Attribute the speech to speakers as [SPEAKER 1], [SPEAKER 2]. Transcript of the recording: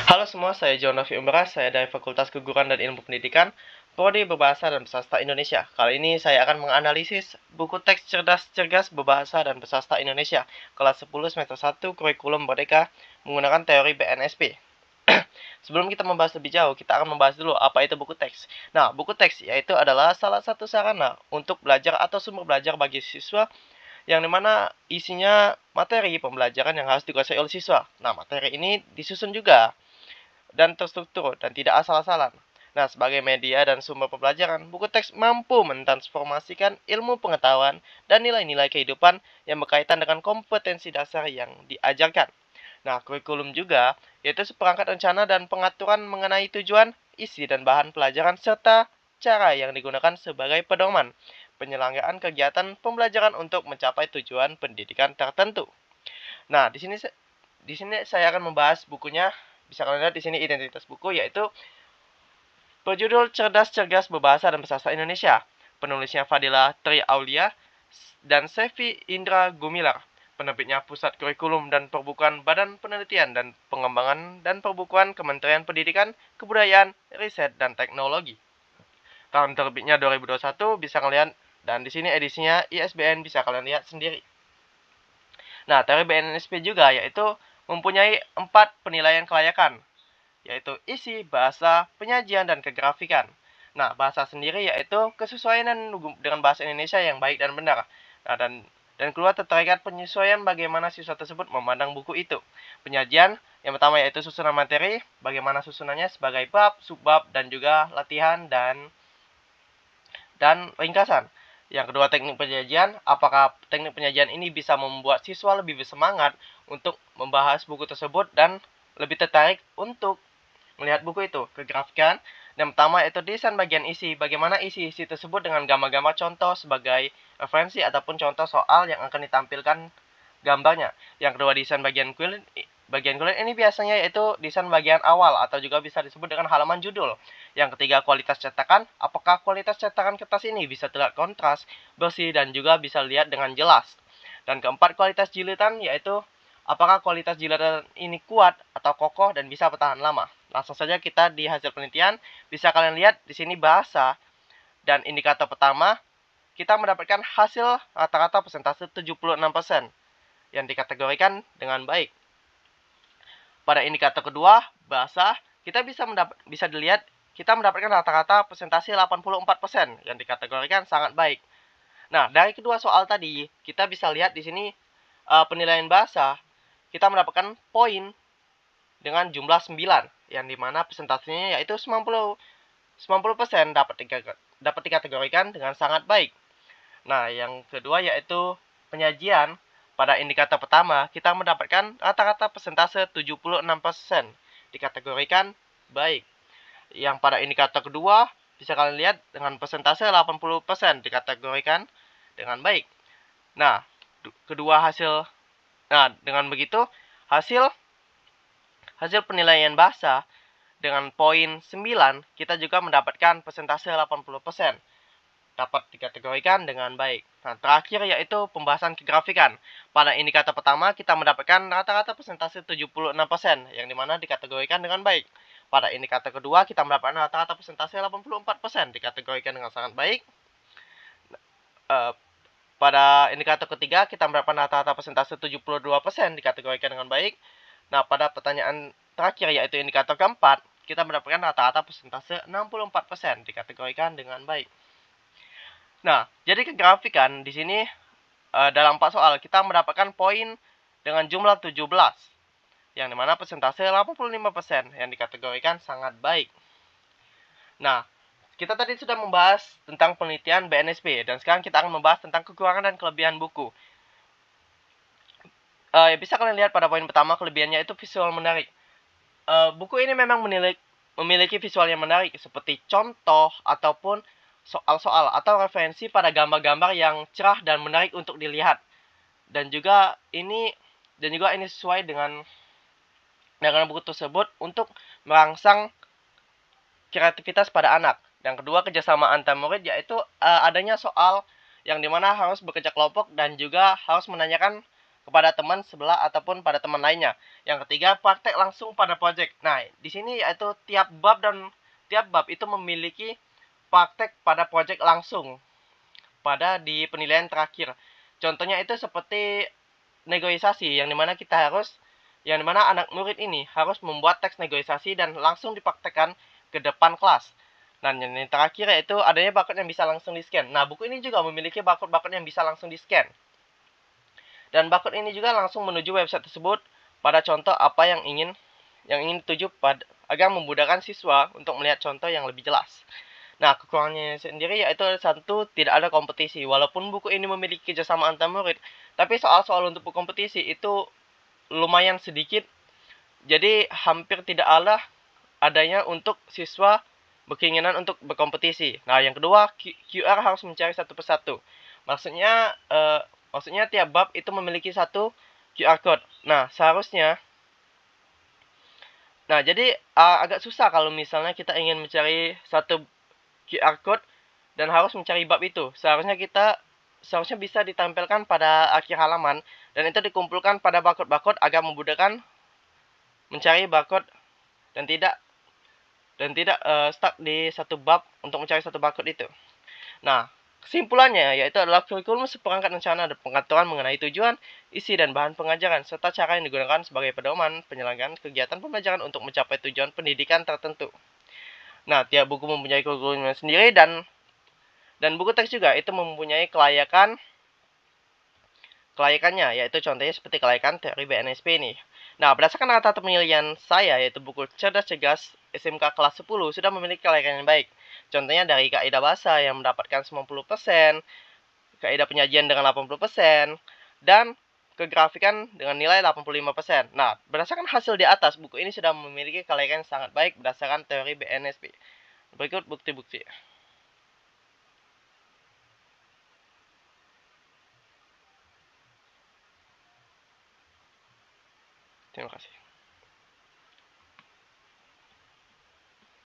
[SPEAKER 1] Halo semua, saya John Novi Umrah, saya dari Fakultas Keguruan dan Ilmu Pendidikan, Prodi Berbahasa dan Bersastra Indonesia. Kali ini saya akan menganalisis buku teks cerdas-cergas berbahasa dan bersastra Indonesia, kelas 10 semester 1 kurikulum Merdeka menggunakan teori BNSP. Sebelum kita membahas lebih jauh, kita akan membahas dulu apa itu buku teks. Nah, buku teks yaitu adalah salah satu sarana untuk belajar atau sumber belajar bagi siswa yang dimana isinya materi pembelajaran yang harus dikuasai oleh siswa. Nah, materi ini disusun juga dan terstruktur dan tidak asal-asalan. Nah, sebagai media dan sumber pembelajaran, buku teks mampu mentransformasikan ilmu pengetahuan dan nilai-nilai kehidupan yang berkaitan dengan kompetensi dasar yang diajarkan. Nah, kurikulum juga yaitu seperangkat rencana dan pengaturan mengenai tujuan, isi dan bahan pelajaran serta cara yang digunakan sebagai pedoman penyelenggaraan kegiatan pembelajaran untuk mencapai tujuan pendidikan tertentu. Nah, di sini saya akan membahas bukunya. Bisa kalian lihat di sini identitas buku yaitu berjudul Cerdas Cergas Berbahasa dan Bersastra Indonesia. Penulisnya Fadila Tri Aulia dan Sevi Indra Gumilar. Penerbitnya Pusat Kurikulum dan Perbukuan Badan Penelitian dan Pengembangan dan Perbukuan Kementerian Pendidikan, Kebudayaan, Riset dan Teknologi. Tahun terbitnya 2021 bisa kalian, dan di sini edisinya ISBN bisa kalian lihat sendiri. Nah, teori BNSP juga yaitu mempunyai 4 penilaian kelayakan, yaitu isi, bahasa, penyajian, dan kegrafikan. Nah, bahasa sendiri yaitu kesesuaian dengan bahasa Indonesia yang baik dan benar. Nah, dan keluar terkait penyesuaian bagaimana siswa tersebut memandang buku itu. Penyajian yang pertama yaitu susunan materi, bagaimana susunannya sebagai bab, subbab, dan juga latihan dan ringkasan. Yang kedua, teknik penyajian. Apakah teknik penyajian ini bisa membuat siswa lebih bersemangat untuk membahas buku tersebut dan lebih tertarik untuk melihat buku itu. Kegrafikan. Yang pertama yaitu desain bagian isi. Bagaimana isi-isi tersebut dengan gambar-gambar contoh sebagai referensi ataupun contoh soal yang akan ditampilkan gambarnya. Yang kedua, desain bagian kulit. Bagian kulit ini biasanya yaitu desain bagian awal atau juga bisa disebut dengan halaman judul. Yang ketiga, kualitas cetakan. Apakah kualitas cetakan kertas ini bisa terlihat kontras, bersih, dan juga bisa dilihat dengan jelas. Dan keempat, kualitas jilitan yaitu apakah kualitas jilitan ini kuat atau kokoh dan bisa bertahan lama. Langsung saja kita di hasil penelitian, bisa kalian lihat di sini bahasa dan indikator pertama, kita mendapatkan hasil rata-rata persentase 76% yang dikategorikan dengan baik. Pada indikator kedua, bahasa, kita bisa dilihat kita mendapatkan rata-rata persentase 84% yang dikategorikan sangat baik. Nah, dari kedua soal tadi, kita bisa lihat di sini penilaian bahasa, kita mendapatkan poin dengan jumlah 9, yang dimana persentasenya yaitu 90% dapat dikategorikan dengan sangat baik. Nah, yang kedua yaitu penyajian. Pada indikator pertama, kita mendapatkan rata-rata persentase 76% dikategorikan baik. Yang pada indikator kedua, bisa kalian lihat dengan persentase 80% dikategorikan dengan baik. Nah, dengan begitu hasil penilaian bahasa dengan poin 9, kita juga mendapatkan persentase 80%. Dapat dikategorikan dengan baik. Nah, terakhir yaitu pembahasan kegrafikan. Pada indikator pertama, kita mendapatkan rata-rata persentase 76%, yang dimana dikategorikan dengan baik. Pada indikator kedua, kita mendapatkan rata-rata persentase 84%, dikategorikan dengan sangat baik. Pada indikator ketiga, kita mendapatkan rata-rata persentase 72%, dikategorikan dengan baik. Nah, pada pertanyaan terakhir, yaitu indikator keempat, kita mendapatkan rata-rata persentase 64%, dikategorikan dengan baik. Nah, jadi kegrafikan di sini dalam 4 soal kita mendapatkan poin dengan jumlah 17, yang dimana persentase 85% yang dikategorikan sangat baik. Nah, kita tadi sudah membahas tentang penelitian BNSP, dan sekarang kita akan membahas tentang kekurangan dan kelebihan buku. Bisa kalian lihat pada poin pertama, kelebihannya itu visual menarik. Buku ini memang memiliki visual yang menarik, seperti contoh ataupun soal-soal atau referensi pada gambar-gambar yang cerah dan menarik untuk dilihat. Dan juga ini sesuai dengan buku tersebut untuk merangsang kreativitas pada anak. Yang kedua, kerjasama antar murid, yaitu adanya soal yang dimana harus bekerja kelompok dan juga harus menanyakan kepada teman sebelah ataupun pada teman lainnya. Yang ketiga, praktek langsung pada project. Nah, di sini yaitu tiap bab itu memiliki praktek pada project langsung pada di penilaian terakhir. Contohnya itu seperti negosiasi yang dimana anak murid ini harus membuat teks negosiasi dan langsung dipraktekkan ke depan kelas. Dan yang terakhir yaitu adanya barcode yang bisa langsung di-scan. Nah, buku ini juga memiliki barcode yang bisa langsung di-scan. Dan barcode ini juga langsung menuju website tersebut pada contoh apa yang ingin dituju agar memudahkan siswa untuk melihat contoh yang lebih jelas. Nah, kekurangannya sendiri yaitu satu, tidak ada kompetisi. Walaupun buku ini memiliki kerjasama antar murid, tapi soal-soal untuk berkompetisi itu lumayan sedikit. Jadi hampir tidak adanya untuk siswa berkeinginan untuk berkompetisi. Nah, yang kedua, QR harus mencari satu persatu. Maksudnya tiap bab itu memiliki satu QR code. Nah, jadi agak susah kalau misalnya kita ingin mencari satu QR code dan harus mencari bab itu. Seharusnya bisa ditampilkan pada akhir halaman dan itu dikumpulkan pada barcode agar memudahkan mencari barcode dan tidak stuck di satu bab untuk mencari satu barcode itu. Nah, kesimpulannya yaitu adalah kurikulum seperangkat rencana dan pengaturan mengenai tujuan, isi dan bahan pengajaran serta cara yang digunakan sebagai pedoman penyelenggaraan kegiatan pembelajaran untuk mencapai tujuan pendidikan tertentu. Nah, tiap buku mempunyai kurikulumnya sendiri dan buku teks juga itu mempunyai kelayakannya, yaitu contohnya seperti kelayakan teori BNSP ini. Nah, berdasarkan rata-rata penilaian saya, yaitu buku Cerdas Cergas SMK kelas 10 sudah memiliki kelayakan yang baik. Contohnya dari kaidah bahasa yang mendapatkan 90%, kaidah penyajian dengan 80%, dan kegrafikan dengan nilai 85%. Nah, berdasarkan hasil di atas, buku ini sudah memiliki kelayakan yang sangat baik berdasarkan teori BNSP. Berikut bukti-bukti. Terima kasih.